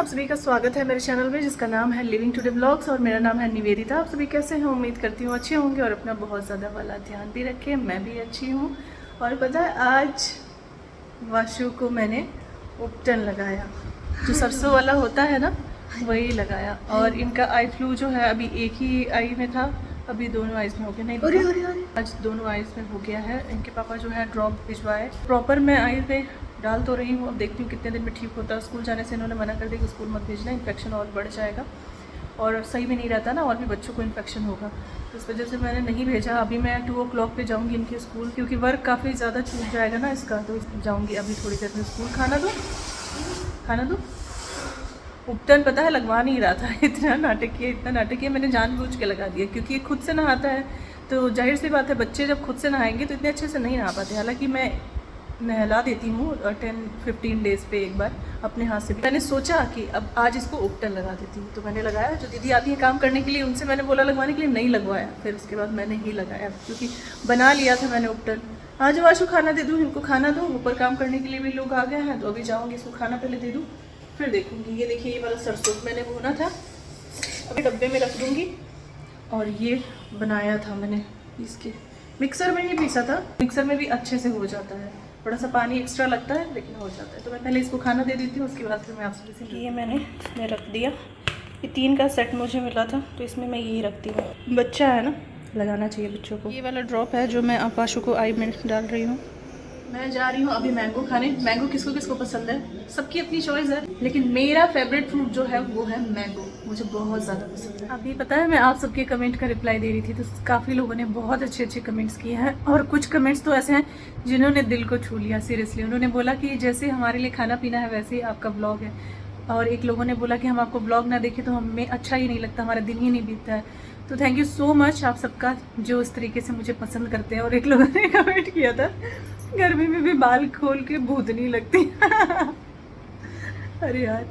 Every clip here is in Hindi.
सभी का स्वागत है मेरे चैनल में जिसका नाम है लिविंग टुडे व्लॉग्स और मेरा नाम है निवेदिता। आप सभी कैसे हैं? उम्मीद करती हूँ अच्छे होंगे और अपना बहुत ज़्यादा वाला ध्यान भी रखें। मैं भी अच्छी हूँ। और पता है आज वाशु को मैंने उपटन लगाया, जो सरसों वाला होता है ना वही लगाया। और इनका आई फ्लू जो है अभी एक ही आई में था, अभी दोनों आइज़ में हो गया। नहीं आज दोनों आइज़ में हो गया है। इनके पापा जो है ड्रॉप भिजवाए। प्रॉपर मैं आई पे डाल तो रही हूँ, अब देखती हूँ कितने दिन में ठीक होता है। स्कूल जाने से इन्होंने मना कर दिया कि स्कूल मत भेजना, इन्फेक्शन और बढ़ जाएगा और सही भी नहीं रहता ना, और भी बच्चों को इन्फेक्शन होगा। तो इस वजह से मैंने नहीं भेजा। अभी मैं 2 o'clock पे जाऊँगी इनके स्कूल, क्योंकि वर्क काफ़ी ज़्यादा छूट जाएगा ना इसका, तो जाऊँगी अभी थोड़ी देर में स्कूल। खाना दो। उपटन पता है लगवा नहीं रहा था, इतना नाटकीय मैंने जानबूझ के लगा दिया, क्योंकि ये खुद से नहाता है तो जाहिर सी बात है बच्चे जब खुद से नहाएंगे तो इतने अच्छे से नहीं नहा पाते। हालांकि मैं नहला देती हूँ 10-15 डेज़ पे एक बार अपने हाथ से भी। मैंने सोचा कि अब आज इसको उपटन लगा देती हूँ, तो मैंने लगाया। जो दीदी आती है काम करने के लिए उनसे मैंने बोला लगवाने के लिए, नहीं लगवाया। फिर उसके बाद मैंने ही लगाया, क्योंकि बना लिया था मैंने उपटन। आज वाशु खाना दे दूँ, इनको खाना दूँ। ऊपर काम करने के लिए भी लोग आ गए हैं, तो अभी जाऊँगी, इसको खाना पहले दे दूँ फिर देखूँगी। ये देखिए ये वाला सरसों मैंने भुना था, अभी डब्बे में रख दूँगी। और ये बनाया था मैंने पीस के, मिक्सर में ही पीसा था। मिक्सर में भी अच्छे से हो जाता है, थोड़ा सा पानी एक्स्ट्रा लगता है लेकिन हो जाता है। तो मैं पहले इसको खाना दे देती हूँ, उसके बाद फिर मैं आपसे से ये मैंने इसमें रख दिया। ये 3 का सेट मुझे मिला था, तो इसमें मैं यही रखती हूँ। बच्चा है ना, लगाना चाहिए बच्चों को। ये वाला ड्रॉप है जो मैं आप वाशु को आई में डाल रही हूँ। मैं जा रही हूँ अभी मैंगो खाने। मैंगो किसको किसको पसंद है, सबकी अपनी चॉइस है, लेकिन मेरा फेवरेट फ्रूट जो है वो है मैंगो। मुझे बहुत ज़्यादा पसंद है। अभी पता है मैं आप सबके कमेंट का रिप्लाई दे रही थी, तो काफ़ी लोगों ने बहुत अच्छे अच्छे कमेंट्स किए हैं। और कुछ कमेंट्स तो ऐसे हैं जिन्होंने दिल को छू लिया। सीरियसली उन्होंने बोला कि जैसे हमारे लिए खाना पीना है वैसे ही आपका ब्लॉग है। और एक लोगों ने बोला कि हम आपको ब्लॉग ना देखें तो हमें अच्छा ही नहीं लगता, हमारा दिन ही नहीं बीतता है। तो थैंक यू सो मच आप सबका जो इस तरीके से मुझे पसंद करते हैं। और एक लोगों ने कमेंट किया था गर्मी में भी बाल खोल के भूतनी लगती अरे यार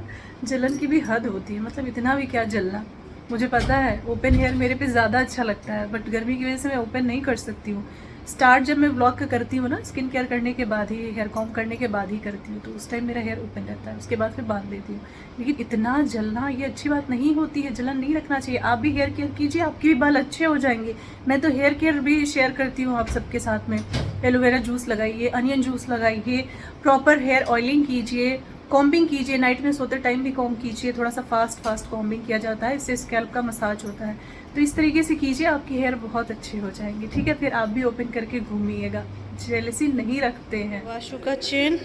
जलन की भी हद होती है, मतलब इतना भी क्या जलना। मुझे पता है ओपन हेयर मेरे पे ज़्यादा अच्छा लगता है, बट गर्मी की वजह से मैं ओपन नहीं कर सकती हूँ। स्टार्ट जब मैं व्लॉग करती हूँ ना, स्किन केयर करने के बाद ही, हेयर कॉम्ब करने के बाद ही करती हूँ, तो उस टाइम मेरा हेयर ओपन रहता है, उसके बाद फिर बांध देती हूँ। लेकिन इतना जलना ये अच्छी बात नहीं होती है, जलन नहीं रखना चाहिए। आप भी हेयर केयर कीजिए, आपके भी बाल अच्छे हो जाएंगे। मैं तो हेयर केयर भी शेयर करती हूँ आप सबके साथ में। एलोवेरा जूस लगाइए, अनियन जूस लगाइए, प्रॉपर हेयर ऑयलिंग कीजिए, कॉम्बिंग कीजिए, नाइट में सोते टाइम भी कॉम्ब कीजिए। थोड़ा सा फास्ट कॉम्बिंग किया जाता है, इससे स्कैल्प का मसाज होता है। तो इस तरीके से कीजिए, आपके हेयर बहुत अच्छे हो जाएंगे। ठीक है, फिर आप भी ओपन करके घूमिएगा, जेलसी नहीं रखते हैं। वाशु का चेन,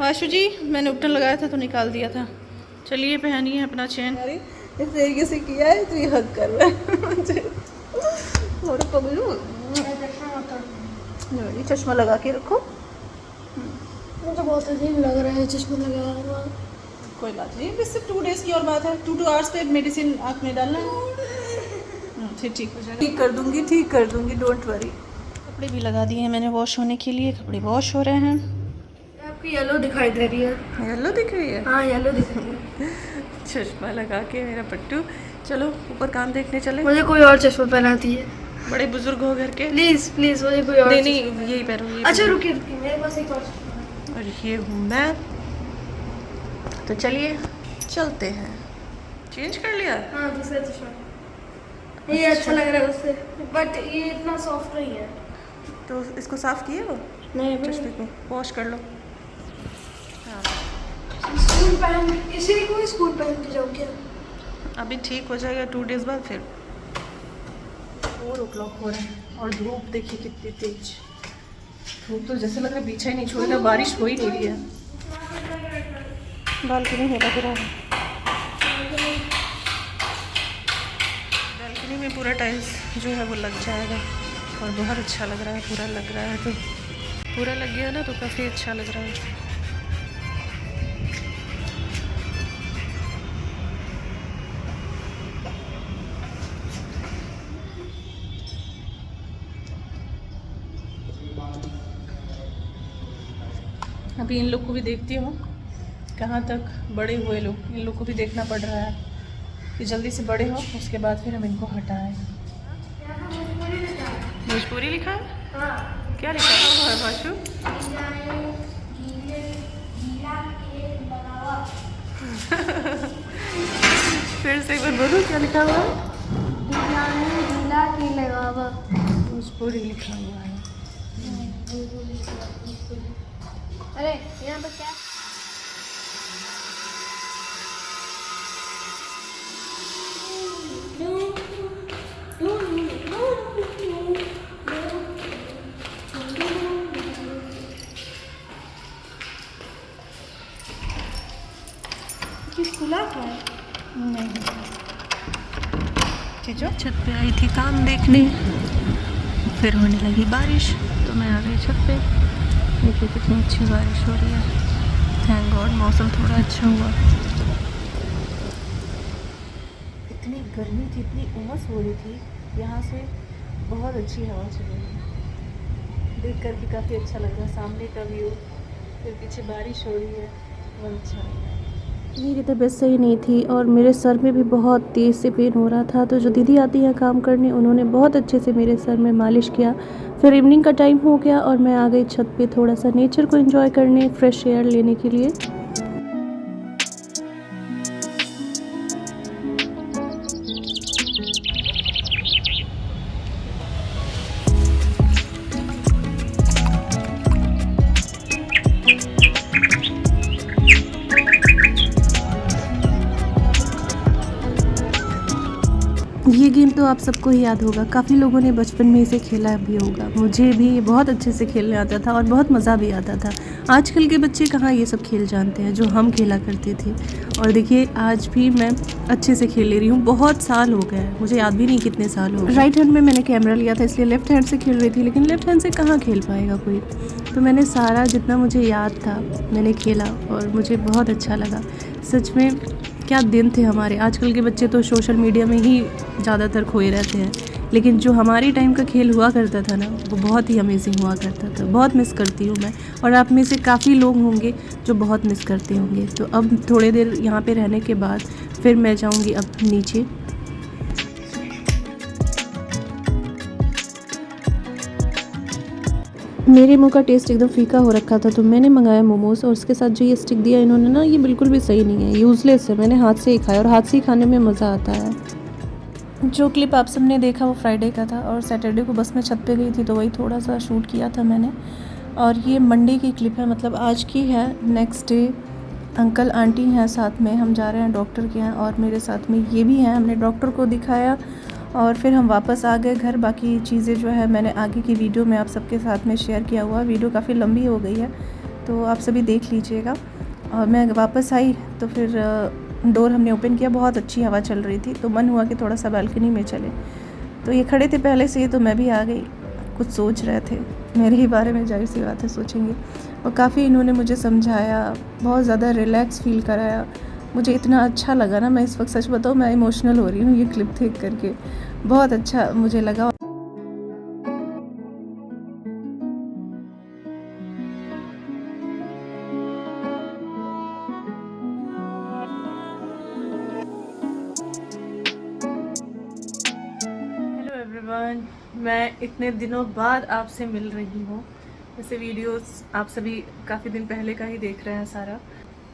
वाशु जी मैंने उपटन लगाया था तो निकाल दिया था। चलिए पहनिए अपना चेन। अरे इस तरीके से किया है तो ये हक कर रहा है और पगलू चश्मा लगा के रखो। मुझे बहुत अजीब लग रहा है चश्मा लगा हुआ। कोई बात नहीं, बस सिर्फ 2 डेज़ की और बात है। 2 आवर्स पे मेडिसिन आँख में डालना है, फिर ठीक हो जाएगा। ठीक कर दूंगी, डोंट वरी। कपड़े भी लगा दिए हैं मैंने वॉश होने के लिए, कपड़े वॉश हो रहे हैं। आपकी येलो दिखाई दे रही है। येलो दिख रही है? हाँ येलो दिख रही है। चश्मा लगा के मेरा पट्टू। चलो ऊपर काम देखने चले। मुझे कोई और चश्मा पहनाती है। बड़े बुजुर्ग हो घर के, प्लीज मुझे कोई और नहीं यही पहनो। अच्छा रुकिए मेरे पास एक और चश्मा। और ये हूँ मैं। तो चलिए चलते हैं। चेंज कर लिया? हाँ दूसरा चश्मा। ये अच्छा लग रहा है उससे, बट ये इतना सॉफ्ट नहीं है। तो इसको साफ किए हो? नहीं चश्मे को वॉश कर लो। हाँ इसी को स्कूल पहन के जाऊँ क्या? अभी ठीक हो जाएगा 2 डेज़ बाद। फिर 4 o'clock हो रहा है और धूप देखिए कितनी तेज। धूप तो जैसे लग रहा है पीछा ही नहीं छोड़ेगा, बारिश हो ही नहीं रही है। बालकनी में लग रहा है, बालकनी में पूरा टाइल्स जो है वो लग जाएगा और बहुत अच्छा लग रहा है। पूरा लग रहा है तो पूरा लग गया ना, तो काफ़ी अच्छा लग रहा है। अभी इन लोग को भी देखती हूँ कहाँ तक बड़े हुए लोग, इन लोग को भी देखना पड़ रहा है कि जल्दी से बड़े हो, उसके बाद फिर हम इनको हटाएं। भोजपुरी लिखा है? हाँ। क्या लिखा है वाशु? फिर से एक बार बोलो क्या लिखा हुआ है? ढीला की लगावा भोजपुरी लिखा हुआ है। अरे यहाँ पर क्या खुला है? चीजो छत पे आई थी काम देखने, फिर होने लगी बारिश तो मैं आ गई छत पे। देखिए कितनी अच्छी बारिश हो रही है। थैंक गॉड मौसम थोड़ा अच्छा हुआ। इतनी गर्मी थी, इतनी उमस हो रही थी, यहाँ से बहुत अच्छी हवा चल रही है। देख कर के काफ़ी अच्छा लग रहा है, सामने का व्यू, फिर पीछे बारिश हो रही है, बहुत अच्छा लग रहा है। मेरी तबीयत सही नहीं थी और मेरे सर में भी बहुत तेज़ से पेन हो रहा था, तो जो दीदी आती हैं काम करने, उन्होंने बहुत अच्छे से मेरे सर में मालिश किया। फिर इवनिंग का टाइम हो गया और मैं आ गई छत पे थोड़ा सा नेचर को एंजॉय करने, फ्रेश एयर लेने के लिए। ये गेम तो आप सबको ही याद होगा, काफ़ी लोगों ने बचपन में इसे खेला भी होगा। मुझे भी ये बहुत अच्छे से खेलने आता था और बहुत मज़ा भी आता था। आजकल के बच्चे कहाँ ये सब खेल जानते हैं जो हम खेला करते थे। और देखिए आज भी मैं अच्छे से खेल ले रही हूँ। बहुत साल हो गए हैं, मुझे याद भी नहीं कितने साल हो गए। राइट हैंड में मैंने कैमरा लिया था, इसलिए लेफ्ट हैंड से खेल रही थी, लेकिन लेफ्ट हैंड से कहाँ खेल पाएगा कोई। तो मैंने सारा जितना मुझे याद था मैंने खेला और मुझे बहुत अच्छा लगा। सच में क्या दिन थे हमारे। आजकल के बच्चे तो सोशल मीडिया में ही ज़्यादातर खोए रहते हैं, लेकिन जो हमारी टाइम का खेल हुआ करता था ना, वो बहुत ही अमेजिंग हुआ करता था। बहुत मिस करती हूँ मैं, और आप में से काफ़ी लोग होंगे जो बहुत मिस करते होंगे। तो अब थोड़ी देर यहाँ पे रहने के बाद फिर मैं जाऊँगी अब नीचे। मेरे मुंह का टेस्ट एकदम फीका हो रखा था, तो मैंने मंगाया मोमोज़, और उसके साथ जो ये स्टिक दिया इन्होंने ना, ये बिल्कुल भी सही नहीं है, यूज़लेस है। मैंने हाथ से ही खाया और हाथ से ही खाने में मज़ा आता है। जो क्लिप आप सबने देखा वो फ्राइडे का था, और सैटरडे को बस में छत पे गई थी तो वही थोड़ा सा शूट किया था मैंने। और ये मंडे की क्लिप है, मतलब आज की है। नेक्स्ट डे अंकल आंटी हैं साथ में, हम जा रहे हैं डॉक्टर के यहाँ, और मेरे साथ में ये भी हैं। हमने डॉक्टर को दिखाया और फिर हम वापस आ गए घर। बाकी चीज़ें जो है मैंने आगे की वीडियो में आप सबके साथ में शेयर किया हुआ। वीडियो काफ़ी लंबी हो गई है तो आप सभी देख लीजिएगा। और मैं वापस आई तो फिर डोर हमने ओपन किया, बहुत अच्छी हवा चल रही थी, तो मन हुआ कि थोड़ा सा बालकनी में चले। तो ये खड़े थे पहले से ही, तो मैं भी आ गई। कुछ सोच रहे थे मेरे ही बारे में, जाहिर सी बात है सोचेंगे। और काफ़ी इन्होंने मुझे समझाया, बहुत ज़्यादा रिलैक्स फील कराया। मुझे इतना अच्छा लगा ना, मैं इस वक्त सच बताऊँ मैं इमोशनल हो रही हूँ ये क्लिप देख करके। बहुत अच्छा मुझे लगा। हेलो एवरीवन, मैं इतने दिनों बाद आपसे मिल रही हूँ। वैसे वीडियोस आप सभी काफ़ी दिन पहले का ही देख रहे हैं सारा।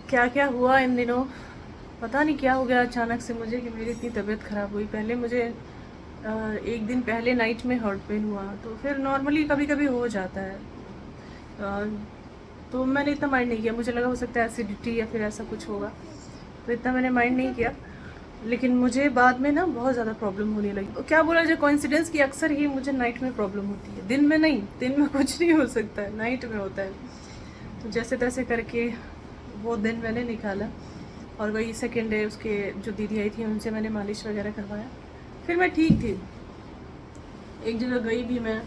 क्या क्या हुआ इन दिनों, पता नहीं क्या हो गया अचानक से मुझे कि मेरी इतनी तबीयत ख़राब हुई। पहले मुझे एक दिन पहले नाइट में हार्ट पेन हुआ, तो फिर नॉर्मली कभी कभी हो जाता है। तो मैंने इतना माइंड नहीं किया, मुझे लगा हो सकता है एसिडिटी या फिर ऐसा कुछ होगा, तो इतना मैंने माइंड नहीं किया। लेकिन मुझे बाद में ना बहुत ज़्यादा प्रॉब्लम होने लगी। तो क्या बोला जाए, कोइंसिडेंस की अक्सर ही मुझे नाइट में प्रॉब्लम होती है, दिन में नहीं। दिन में कुछ नहीं हो सकता है, नाइट में होता है। तो जैसे तैसे करके वो दिन मैंने निकाला, और वही सेकेंड डे उसके जो दीदी आई थी उनसे मैंने मालिश वगैरह करवाया। फिर मैं ठीक थी, एक जगह गई भी मैं,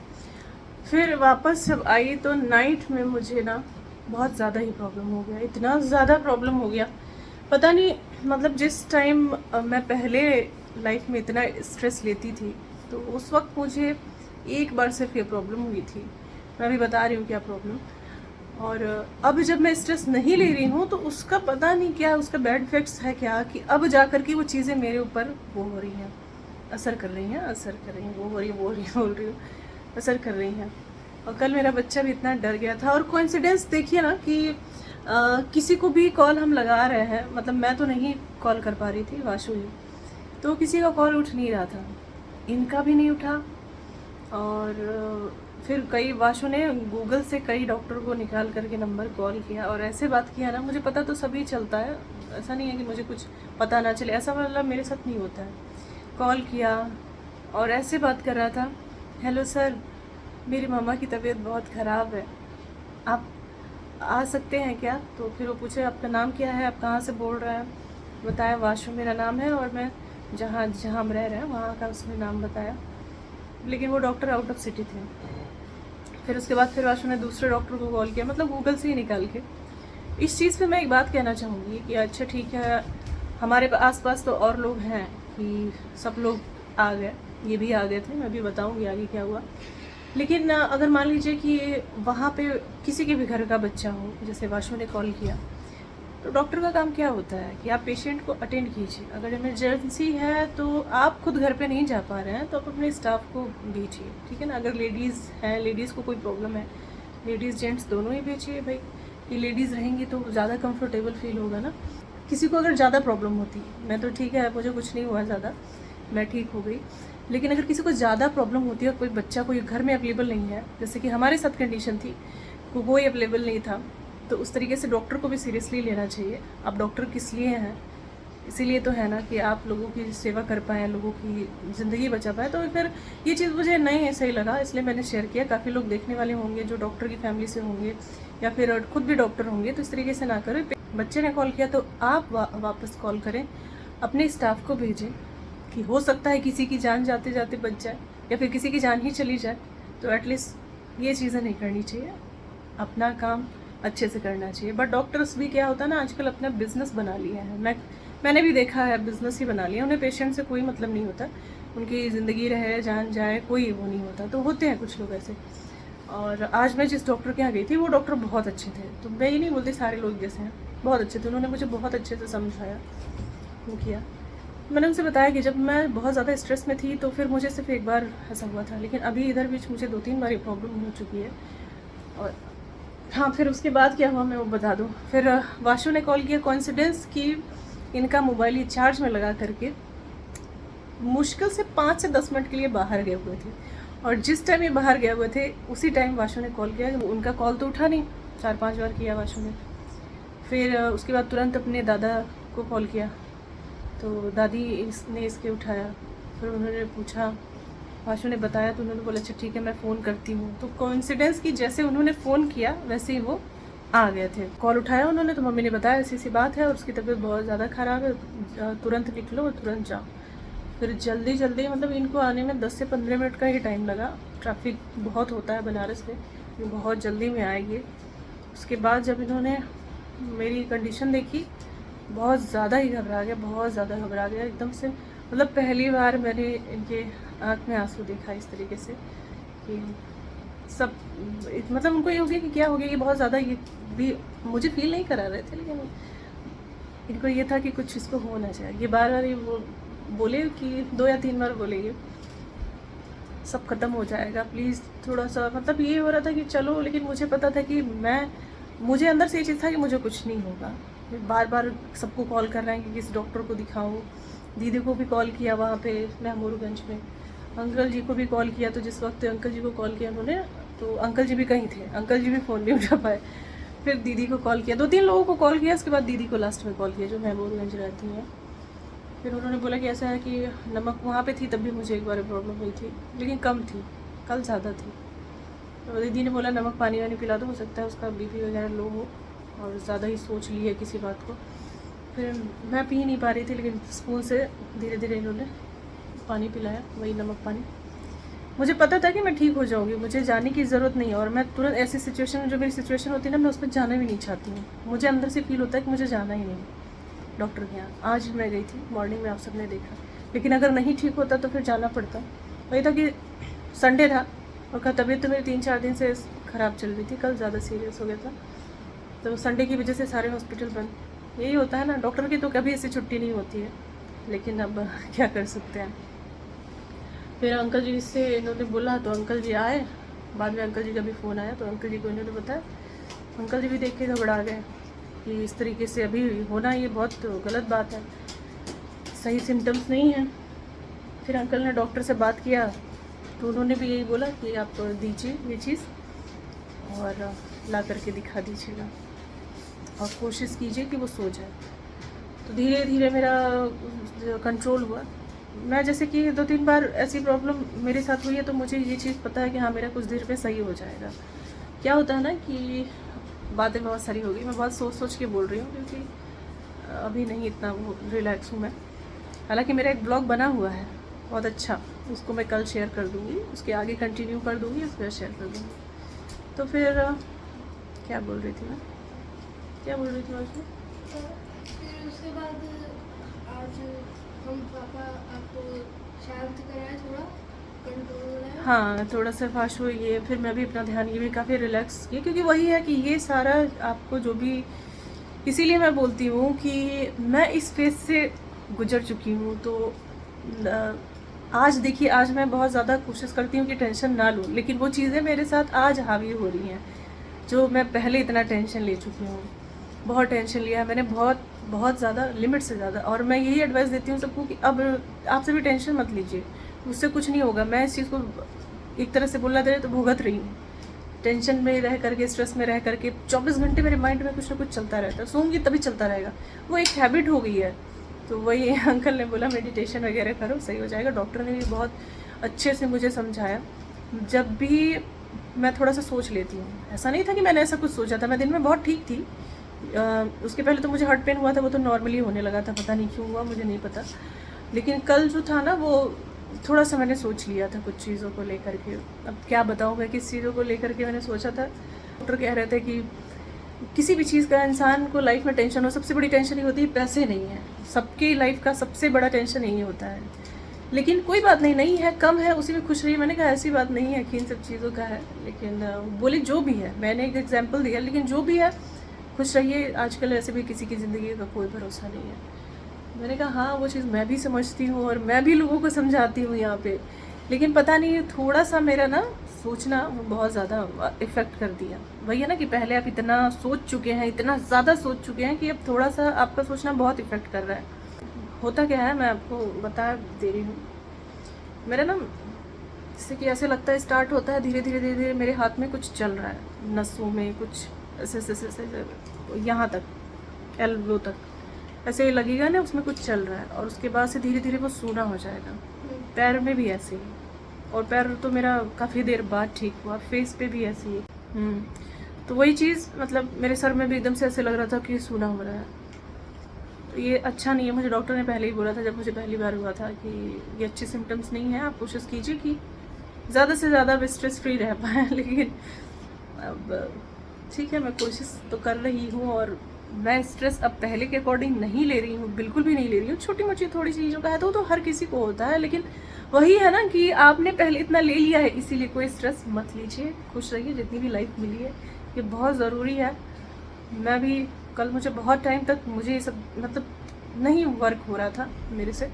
फिर वापस जब आई तो नाइट में मुझे ना बहुत ज़्यादा ही प्रॉब्लम हो गया। इतना ज़्यादा प्रॉब्लम हो गया, पता नहीं, मतलब जिस टाइम मैं पहले लाइफ में इतना स्ट्रेस लेती थी, तो उस वक्त मुझे एक बार सिर्फ ये प्रॉब्लम हुई थी। मैं अभी बता रही हूँ क्या प्रॉब्लम। और अब जब मैं स्ट्रेस नहीं ले रही हूँ तो उसका पता नहीं क्या, उसका बैड इफेक्ट्स है क्या, कि अब जा कर के वो चीज़ें मेरे ऊपर वो हो रही हैं, असर कर रही हैं, वो हो रही है, बोल रही हूँ, असर कर रही हैं। और कल मेरा बच्चा भी इतना डर गया था। और कोइंसिडेंस देखिए ना कि किसी को भी कॉल हम लगा रहे हैं, मतलब मैं तो नहीं कॉल कर पा रही थी, वाशु ही, तो किसी का कॉल उठ नहीं रहा था, इनका भी नहीं उठा। और फिर कई वाशु ने गूगल से कई डॉक्टर को निकाल करके नंबर कॉल किया और ऐसे बात किया ना, मुझे पता तो सभी चलता है, ऐसा नहीं है कि मुझे कुछ पता ना चले, ऐसा मतलब मेरे साथ नहीं होता है। कॉल किया और ऐसे बात कर रहा था, हेलो सर, मेरी मामा की तबीयत बहुत ख़राब है, आप आ सकते हैं क्या? तो फिर वो पूछे आपका नाम क्या है, आप कहाँ से बोल रहे हैं? बताया वाशु मेरा नाम है और मैं जहाँ हम रह रहे हैं वहाँ का उसने नाम बताया, लेकिन वो डॉक्टर आउट ऑफ सिटी थे। फिर उसके बाद फिर वाशु ने दूसरे डॉक्टर को कॉल किया, मतलब गूगल से ही निकाल के। इस चीज़ पे मैं एक बात कहना चाहूँगी कि अच्छा ठीक है, हमारे आसपास तो और लोग हैं कि सब लोग आ गए, ये भी आ गए थे, मैं भी बताऊँगी आगे क्या हुआ। लेकिन अगर मान लीजिए कि वहाँ पे किसी के भी घर का बच्चा हो, जैसे वाशु ने कॉल किया, तो डॉक्टर का काम क्या होता है कि आप पेशेंट को अटेंड कीजिए। अगर इमरजेंसी है तो आप खुद घर पे नहीं जा पा रहे हैं तो आप अपने स्टाफ को भेजिए, ठीक है ना। अगर लेडीज़ हैं, लेडीज़ को कोई प्रॉब्लम है, लेडीज़ जेंट्स दोनों ही भेजिए भाई, कि लेडीज़ रहेंगी तो ज़्यादा कंफर्टेबल फील होगा ना। किसी को अगर ज़्यादा प्रॉब्लम होती है, मैं तो ठीक है, मुझे कुछ नहीं हुआ ज़्यादा, मैं ठीक हो गई, लेकिन अगर किसी को ज़्यादा प्रॉब्लम होती है और कोई बच्चा कोई घर में अवेलेबल नहीं है, जैसे कि हमारे साथ कंडीशन थी, कोई अवेलेबल नहीं था, तो उस तरीके से डॉक्टर को भी सीरियसली लेना चाहिए। आप डॉक्टर किस लिए हैं? इसीलिए तो है ना कि आप लोगों की सेवा कर पाएँ, लोगों की ज़िंदगी बचा पाएँ। तो फिर ये चीज़ मुझे नहीं सही लगा, इसलिए मैंने शेयर किया। काफ़ी लोग देखने वाले होंगे जो डॉक्टर की फैमिली से होंगे या फिर खुद भी डॉक्टर होंगे, तो इस तरीके से ना करें। बच्चे ने कॉल किया तो आप वापस कॉल करें, अपने स्टाफ को भेजें, कि हो सकता है किसी की जान जाते जाते बच जाए या फिर किसी की जान ही चली जाए, तो एटलीस्ट ये चीज़ें नहीं करनी चाहिए, अपना काम अच्छे से करना चाहिए। बट डॉक्टर्स भी क्या होता है ना, आजकल अपना बिजनेस बना लिया है, मैंने भी देखा है, बिजनेस ही बना लिया, उन्हें पेशेंट से कोई मतलब नहीं होता, उनकी ज़िंदगी रहे जान जाए कोई वो नहीं होता। तो होते हैं कुछ लोग ऐसे। और आज मैं जिस डॉक्टर के यहाँ गई थी वो डॉक्टर बहुत अच्छे थे, तो मैं ये नहीं बोलती सारे लोग जैसे हैं, बहुत अच्छे थे, उन्होंने मुझे बहुत अच्छे से समझाया, वो किया। मैंने उनसे बताया कि जब मैं बहुत ज़्यादा स्ट्रेस में थी तो फिर मुझे सिर्फ एक बार ऐसा हुआ था, लेकिन अभी इधर बीच मुझे 2-3 बार ये प्रॉब्लम हो चुकी है। और हाँ, फिर उसके बाद क्या हुआ मैं वो बता दूँ। फिर वाशु ने कॉल किया, कोइंसिडेंस कि इनका मोबाइल ये चार्ज में लगा करके मुश्किल से 5 से 10 मिनट के लिए बाहर गए हुए थे, और जिस टाइम ये बाहर गए हुए थे उसी टाइम वाशु ने कॉल किया। उनका कॉल तो उठा नहीं, 4-5 बार किया वाशु ने। फिर उसके बाद तुरंत अपने दादा को कॉल किया, तो दादी ने इसके उठाया। फिर उन्होंने पूछा, वाशु ने बताया, तो उन्होंने बोला अच्छा ठीक है मैं फ़ोन करती हूँ। तो कोइंसिडेंस कि जैसे उन्होंने फ़ोन किया वैसे ही वो आ गए थे। कॉल उठाया उन्होंने, तो मम्मी ने बताया ऐसी सी बात है और उसकी तबीयत बहुत ज़्यादा ख़राब है, तुरंत निकलो और तुरंत जाओ। फिर जल्दी मतलब इनको आने में 10 से 15 मिनट का ही टाइम लगा। ट्रैफिक बहुत होता है बनारस में, ये बहुत जल्दी में आएगी। उसके बाद जब इन्होंने मेरी कंडीशन देखी, बहुत ज़्यादा ही घबरा गया, बहुत ज़्यादा घबरा गया एकदम से। मतलब पहली बार मैंने इनके आँख में आंसू देखा इस तरीके से कि सब, मतलब उनको ये हो गया कि क्या हो गया, ये बहुत ज़्यादा, ये भी मुझे फील नहीं करा रहे थे, लेकिन इनको ये था कि कुछ इसको होना चाहिए। ये बार बार ये वो बोले कि 2 या 3 बार बोले ये सब ख़त्म हो जाएगा प्लीज़, थोड़ा सा, मतलब ये हो रहा था कि चलो, लेकिन मुझे पता था कि मुझे अंदर से ये चीज़ था कि मुझे कुछ नहीं होगा। बार बार सबको कॉल कर रहे हैं कि किस डॉक्टर को दिखाऊं। दीदी को भी कॉल किया वहाँ पे महमूदगंज में, अंकल जी को भी कॉल किया, तो जिस वक्त अंकल जी को कॉल किया उन्होंने, तो अंकल जी भी कहीं थे, अंकल जी भी फ़ोन नहीं उठा पाए। फिर दीदी को कॉल किया, 2-3 लोगों को कॉल किया, उसके बाद दीदी को लास्ट में कॉल किया जो महमूदगंज रहती हैं। फिर उन्होंने बोला कि ऐसा है कि नमक वहाँ पे थी, तब भी मुझे एक बार प्रॉब्लम हुई थी, लेकिन कम थी, कल ज़्यादा थी। तो दीदी ने बोला नमक पानी वानी पिला दो, हो सकता है उसका बीपी वगैरह लो हो और ज़्यादा ही सोच ली है किसी बात को। फिर मैं पी नहीं पा रही थी, लेकिन स्पून से धीरे धीरे इन्होंने पानी पिलाया, वही नमक पानी। मुझे पता था कि मैं ठीक हो जाऊँगी, मुझे जाने की ज़रूरत नहीं है, और मैं तुरंत ऐसी सिचुएशन में, जो मेरी सिचुएशन होती है ना, मैं उसमें जाना भी नहीं चाहती हूँ। मुझे अंदर से फील होता है कि मुझे जाना ही नहीं डॉक्टर के यहाँ। आज मैं गई थी मॉर्निंग में, आप सबने देखा, लेकिन अगर नहीं ठीक होता तो फिर जाना पड़ता। वही था कि संडे था और तबीयत तो मेरी 3-4 दिन से ख़राब चल रही थी, कल ज़्यादा सीरियस हो गया था, तो संडे की वजह से सारे हॉस्पिटल बंद। यही होता है ना, डॉक्टर की तो कभी ऐसी छुट्टी नहीं होती है, लेकिन अब क्या कर सकते हैं। फिर अंकल जी से इन्होंने बोला, तो अंकल जी आए, बाद में अंकल जी का भी फ़ोन आया, तो अंकल जी को इन्होंने बताया, अंकल जी भी देख के घबरा गए कि इस तरीके से अभी होना ये बहुत गलत बात है, सही सिम्टम्स नहीं है। फिर अंकल ने डॉक्टर से बात किया तो उन्होंने भी यही बोला कि आप दीजिए ये चीज़ और ला करके दिखा दीजिएगा और कोशिश कीजिए कि वो सो जाए। तो धीरे धीरे मेरा कंट्रोल हुआ। मैं जैसे कि 2-3 बार ऐसी प्रॉब्लम मेरे साथ हुई है तो मुझे ये चीज़ पता है कि हाँ मेरा कुछ देर में सही हो जाएगा। क्या होता है ना कि बातें बहुत सारी हो गई, मैं बहुत सोच सोच के बोल रही हूँ क्योंकि अभी नहीं इतना वो रिलैक्स हूँ मैं। हालांकि मेरा एक ब्लॉग बना हुआ है बहुत अच्छा, उसको मैं कल शेयर कर दूँगी, उसके आगे कंटिन्यू कर दूँगी, उस पर शेयर कर दूँगी। तो फिर क्या बोल रही थी मैं उसमें? फिर उसके बाद आज हम पापा आपको शांत कराए, थोड़ा कंट्रोल है। हाँ, थोड़ा सा फास्ट हुई है। फिर मैं भी अपना ध्यान ये भी काफ़ी रिलैक्स किया क्योंकि वही है कि ये सारा आपको जो भी, इसीलिए मैं बोलती हूँ कि मैं इस फेज से गुजर चुकी हूँ। तो आज देखिए, आज मैं बहुत ज़्यादा कोशिश करती हूँ कि टेंशन ना लूँ, लेकिन वो चीज़ें मेरे साथ आज हावी हो रही हैं जो मैं पहले इतना टेंशन ले चुकी हूँ। बहुत टेंशन लिया है मैंने, बहुत ज़्यादा, लिमिट से ज़्यादा। और मैं यही एडवाइस देती हूँ सबको कि अब आपसे भी टेंशन मत लीजिए, उससे कुछ नहीं होगा। मैं इस चीज़ को एक तरह से बोलना दे तो भुगत रही हूँ, टेंशन में रह करके, स्ट्रेस में रह करके 24 घंटे मेरे माइंड में कुछ ना कुछ चलता रहता है। सोऊंगी तभी चलता रहेगा, वो एक हैबिट हो गई है। तो वही अंकल ने बोला मेडिटेशन वगैरह करो, सही हो जाएगा। डॉक्टर ने भी बहुत अच्छे से मुझे समझाया। जब भी मैं थोड़ा सा सोच लेती हूँ, ऐसा नहीं था कि मैंने ऐसा कुछ सोचा था, मैं दिन में बहुत ठीक थी। उसके पहले तो मुझे हार्ट पेन हुआ था, वो तो नॉर्मली होने लगा था, पता नहीं क्यों हुआ, मुझे नहीं पता। लेकिन कल जो था ना, वो थोड़ा सा मैंने सोच लिया था कुछ चीज़ों को लेकर के। अब क्या बताऊँ मैं किस चीज़ों को लेकर के मैंने सोचा था। डॉक्टर कह रहे थे कि किसी भी चीज़ का इंसान को लाइफ में टेंशन हो, सबसे बड़ी टेंशन ही होती है पैसे नहीं है। सबकी लाइफ का सबसे बड़ा टेंशन यही होता है। लेकिन कोई बात नहीं है, कम है, उसी में खुश रहिए। मैंने कहा ऐसी बात नहीं है कि इन सब चीज़ों का है, लेकिन बोले जो भी है, मैंने एक एग्जाम्पल दिया, लेकिन जो भी है खुश रहिए। आजकल ऐसे भी किसी की ज़िंदगी का कोई भरोसा नहीं है। मैंने कहा हाँ, वो चीज़ मैं भी समझती हूँ और मैं भी लोगों को समझाती हूँ यहाँ पे, लेकिन पता नहीं थोड़ा सा मेरा ना सोचना बहुत ज़्यादा इफ़ेक्ट कर दिया। वही है ना कि पहले आप इतना सोच चुके हैं, इतना ज़्यादा सोच चुके हैं कि अब थोड़ा सा आपका सोचना बहुत इफ़ेक्ट कर रहा है। होता क्या है, मैं आपको बता दे रही हूँ। मेरा ना जैसे कि ऐसे लगता है, स्टार्ट होता है धीरे धीरे मेरे हाथ में कुछ चल रहा है, नसों में कुछ ऐसे यहाँ तक, एल्बो तक ऐसे लगेगा ना, उसमें कुछ चल रहा है। और उसके बाद से धीरे धीरे वो सूना हो जाएगा। पैर में भी ऐसे ही, और पैर तो मेरा काफ़ी देर बाद ठीक हुआ, फेस पे भी ऐसे ही। तो वही चीज़, मतलब मेरे सर में भी एकदम से ऐसे लग रहा था कि सूना हो रहा है। तो ये अच्छा नहीं है। मुझे डॉक्टर ने पहले ही बोला था, जब मुझे पहली बार हुआ था, कि ये अच्छे सिम्टम्स नहीं है, आप कोशिश कीजिए कि ज़्यादा से ज़्यादा स्ट्रेस फ्री रह पाएँ। लेकिन अब ठीक है, मैं कोशिश तो कर रही हूँ और मैं स्ट्रेस अब पहले के अकॉर्डिंग नहीं ले रही हूँ, बिल्कुल भी नहीं ले रही हूँ। छोटी मोटी थोड़ी चीज़ों का है तो हर किसी को होता है, लेकिन वही है ना कि आपने पहले इतना ले लिया है, इसीलिए कोई स्ट्रेस मत लीजिए, खुश रहिए। जितनी भी लाइफ मिली है ये बहुत ज़रूरी है। मैं भी कल, मुझे बहुत टाइम तक मुझे ये सब मतलब नहीं वर्क हो रहा था मेरे से,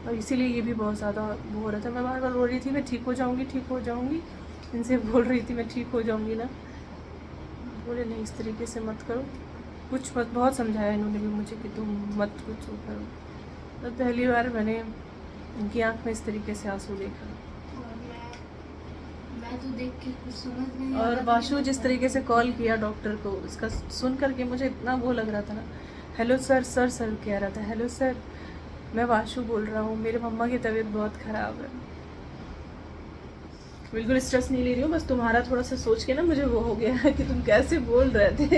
और इसीलिए ये भी बहुत ज़्यादा वो हो रहा था। मैं बार बार बोल रही थी मैं ठीक हो जाऊँगी, इनसे बोल रही थी मैं ठीक हो जाऊँगी ना, बोले नहीं इस तरीके से मत करो, कुछ मत। बहुत समझाया इन्होंने भी मुझे कि तुम मत कुछ करो। तो पहली बार मैंने उनकी आँख में इस तरीके से आंसू देखा। मैं तो देख के कुछ समझ नहीं। और वाशु जिस तरीके से कॉल किया डॉक्टर को, इसका सुन करके मुझे इतना वो लग रहा था ना, हेलो सर कह रहा था, हेलो सर मैं वाशु बोल रहा हूँ, मेरे मम्मा की तबीयत बहुत ख़राब है। बिल्कुल स्ट्रेस नहीं ले रही हूँ, बस तुम्हारा थोड़ा सा सोच के ना मुझे वो हो गया है कि तुम कैसे बोल रहे थे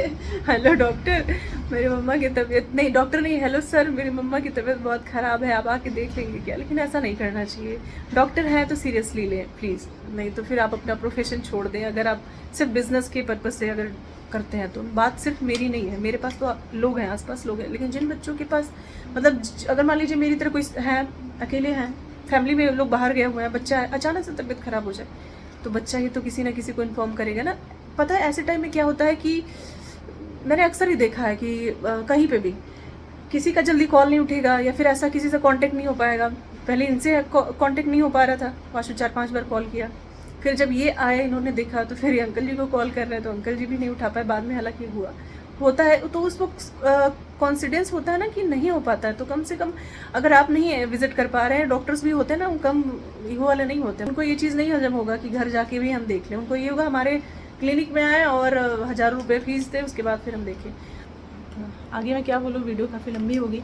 हेलो डॉक्टर मेरी मम्मा की तबीयत, नहीं डॉक्टर नहीं, हेलो सर मेरी मम्मा की तबीयत बहुत ख़राब है, आप आके देख लेंगे क्या। लेकिन ऐसा नहीं करना चाहिए, डॉक्टर है तो सीरियसली लें प्लीज़, नहीं तो फिर आप अपना प्रोफेशन छोड़ दें। अगर आप सिर्फ बिज़नेस के पर्पज़ से अगर करते हैं तो बात सिर्फ मेरी नहीं है, मेरे पास तो लोग हैं, आसपास लोग हैं, लेकिन जिन बच्चों के पास मतलब अगर मान लीजिए मेरी तरह कोई है, अकेले हैं, फैमिली में लोग बाहर गए हुए हैं, बच्चा है, अचानक से तबीयत ख़राब हो जाए तो बच्चा ही तो किसी ना किसी को इन्फॉर्म करेगा ना। पता है ऐसे टाइम में क्या होता है कि मैंने अक्सर ही देखा है कि कहीं पे भी किसी का जल्दी कॉल नहीं उठेगा या फिर ऐसा किसी से कांटेक्ट नहीं हो पाएगा। पहले इनसे कांटेक्ट नहीं हो पा रहा था, वाशु 4-5 बार कॉल किया, फिर जब ये आए इन्होंने देखा तो फिर ये अंकल जी को कॉल कर रहे हैं तो अंकल जी भी नहीं उठा पाए। बाद में हालांकि होता है तो उस वक्त कॉन्फिडेंस होता है ना कि नहीं हो पाता है, तो कम से कम अगर आप नहीं विजिट कर पा रहे हैं, डॉक्टर्स भी होते हैं ना, कम ईगो वाले नहीं होते, उनको ये चीज़ नहीं हजम होगा कि घर जाके भी हम देख लें। उनको ये होगा हमारे क्लिनिक में आए और 1000 रुपये फीस दे, उसके बाद फिर हम देखें। आगे मैं क्या बोलूँ, वीडियो काफ़ी लंबी होगी।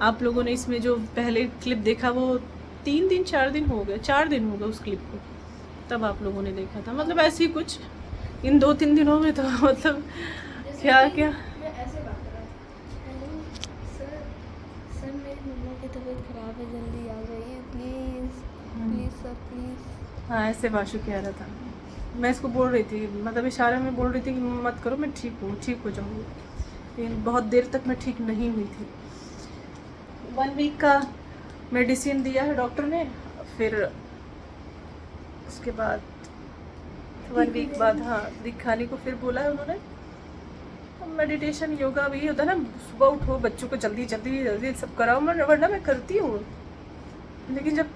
आप लोगों ने इसमें जो पहले क्लिप देखा वो 3 दिन 4 दिन हो गए, 4 दिन हो गए उस क्लिप को, तब आप लोगों ने देखा था। मतलब ऐसे ही कुछ इन 2-3 दिनों में तो मतलब क्या क्या मैं ऐसे बात कर रहा था, हेलो सर मेरी मम्मा की तबीयत ख़राब है, जल्दी आ जाइए प्लीज़ प्लीज़ सर प्लीज़। हाँ, ऐसे वाशु कह रहा था। मैं इसको बोल रही थी, मतलब इशारे में बोल रही थी कि मत करो, मैं ठीक हूँ, ठीक हो जाऊँगी, लेकिन बहुत देर तक मैं ठीक नहीं हुई थी। 1 वीक का मेडिसिन दिया है डॉक्टर ने, फिर उसके बाद 1 वीक बाद हाँ दिखाने को फिर बोला है उन्होंने। मेडिटेशन योगा भी होता है ना, सुबह उठो, बच्चों को जल्दी जल्दी जल्दी सब कराओ, वरना मैं करती हूँ, लेकिन जब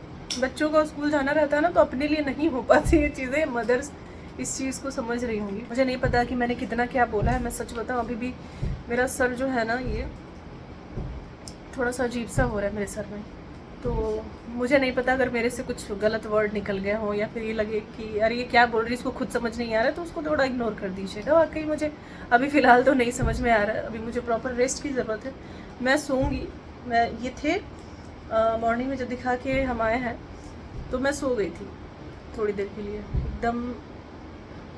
बच्चों को स्कूल जाना रहता है ना तो अपने लिए नहीं हो पाती ये चीज़ें। मदर्स इस चीज़ को समझ रही होंगी। मुझे नहीं पता कि मैंने कितना क्या बोला है, मैं सच बताऊँ अभी भी मेरा सर जो है ना ये थोड़ा सा अजीब सा हो रहा है मेरे सर में, तो मुझे नहीं पता अगर मेरे से कुछ गलत वर्ड निकल गया हो या फिर ये लगे कि यार ये क्या बोल रही है, इसको खुद समझ नहीं आ रहा है, तो उसको थोड़ा इग्नोर कर दीजिएगा। वाकई मुझे अभी फ़िलहाल तो नहीं समझ में आ रहा है, अभी मुझे प्रॉपर रेस्ट की ज़रूरत है। मैं सोऊंगी। मैं ये थे मॉर्निंग में जब दिखा के हम आए हैं तो मैं सो गई थी थोड़ी देर के लिए एकदम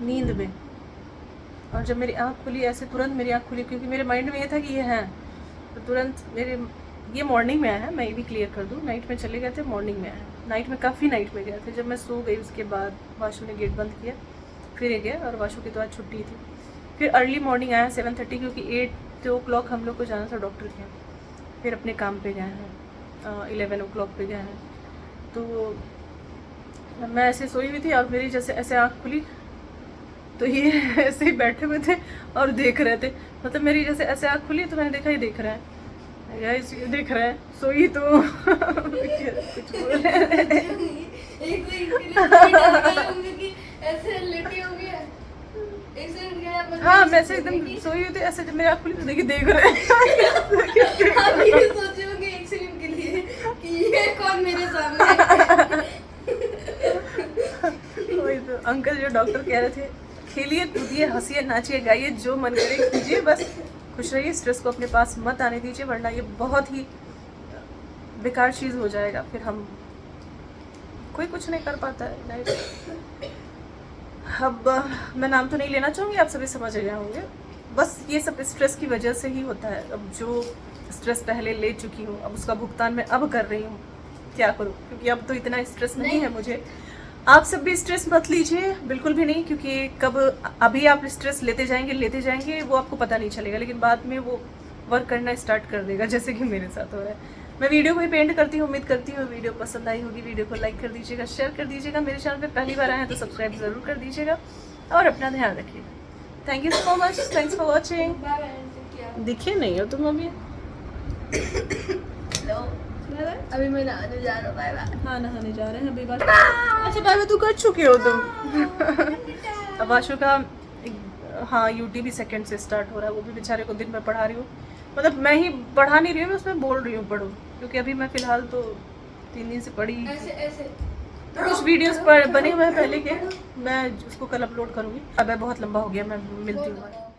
नींद में, और जब मेरी आँख खुली ऐसे तुरंत मेरी आँख खुली, क्योंकि मेरे माइंड में ये था कि ये हैं, तो तुरंत मेरे ये मॉर्निंग में आया है, मैं ये भी क्लियर कर दूँ, नाइट में चले गए थे, मॉर्निंग में आया, नाइट में काफ़ी नाइट में गए थे। जब मैं सो गई उसके बाद वाशु ने गेट बंद किया, फिर ये गया, और वाशु की तो आज छुट्टी थी। फिर अर्ली मॉर्निंग आया 7:30, क्योंकि 8 o'clock हम लोग को जाना था डॉक्टर के, फिर अपने काम पे गए हैं, 11 o'clock पे गए हैं। तो मैं ऐसे सोई हुई थी और मेरी जैसे ऐसे आँख खुली तो ये ऐसे ही बैठे हुए थे और देख रहे थे, मतलब मेरी जैसे ऐसे आँख खुली तो मैंने देखा ये देख रहा है, गाइस ये देख रहा है, सोई तो कुछ बोल रहे हैं। एक तो इनके लिए कोई डर गए होंगे कि ऐसे लेटे होंगे, एक सेकंड के लिए आप हाँ मैं ऐसे एकदम सोई हुई थी, ऐसे जब मेरी आँख खुली तो देखिए देख रहे हैं। आप ये सोचे होंगे एक सेकंड के लिए कि ये कौन मेरे सामने है। वही तो अंकल जो डॉक्टर कह रहे थे, खेलिए कूदिए हंसिए नाचिए गाइए, जो मन करे कीजिए, बस खुश रहिए, स्ट्रेस को अपने पास मत आने दीजिए, वरना ये बहुत ही बेकार चीज़ हो जाएगा, फिर हम कोई कुछ नहीं कर पाता है लाइफ। अब मैं नाम तो नहीं लेना चाहूँगी, आप सभी समझ गए होंगे, बस ये सब स्ट्रेस की वजह से ही होता है। अब जो स्ट्रेस पहले ले चुकी हूँ, अब उसका भुगतान मैं अब कर रही हूँ, क्या करूँ, क्योंकि अब तो इतना स्ट्रेस नहीं है मुझे। आप सब भी स्ट्रेस मत लीजिए, बिल्कुल भी नहीं, क्योंकि कब अभी आप स्ट्रेस लेते जाएंगे वो आपको पता नहीं चलेगा, लेकिन बाद में वो वर्क करना स्टार्ट कर देगा, जैसे कि मेरे साथ हो रहा है। मैं वीडियो को ही पेंट करती हूँ, उम्मीद करती हूँ वीडियो पसंद आई होगी। वीडियो को लाइक कर दीजिएगा, शेयर कर दीजिएगा, मेरे चैनल पे पहली बार आए हैं तो सब्सक्राइब ज़रूर कर दीजिएगा, और अपना ध्यान रखिएगा। Thank you so much, thanks for watching. दिखे नहीं हो तुम अभी। अभी मैं नहाने जा रहा हूँ, बाय बाय। हाँ नहाने जा रहे हैं अभी। अच्छा बाय बाय तो कर चुके हो तुम। अब वाशु का हाँ यूटी भी सेकंड से स्टार्ट हो रहा है, वो भी बेचारे को दिन में पढ़ा रही हूँ, मतलब मैं ही पढ़ा नहीं रही हूँ, मैं उसमें बोल रही हूँ पढ़ो, क्योंकि अभी मैं फ़िलहाल तो 3 दिन से पढ़ी। ऐसे ऐसे कुछ वीडियोस पर बने हुए हैं पहले के, मैं उसको कल अपलोड करूँगी। अब बहुत लंबा हो गया, मैं मिलती हूँ।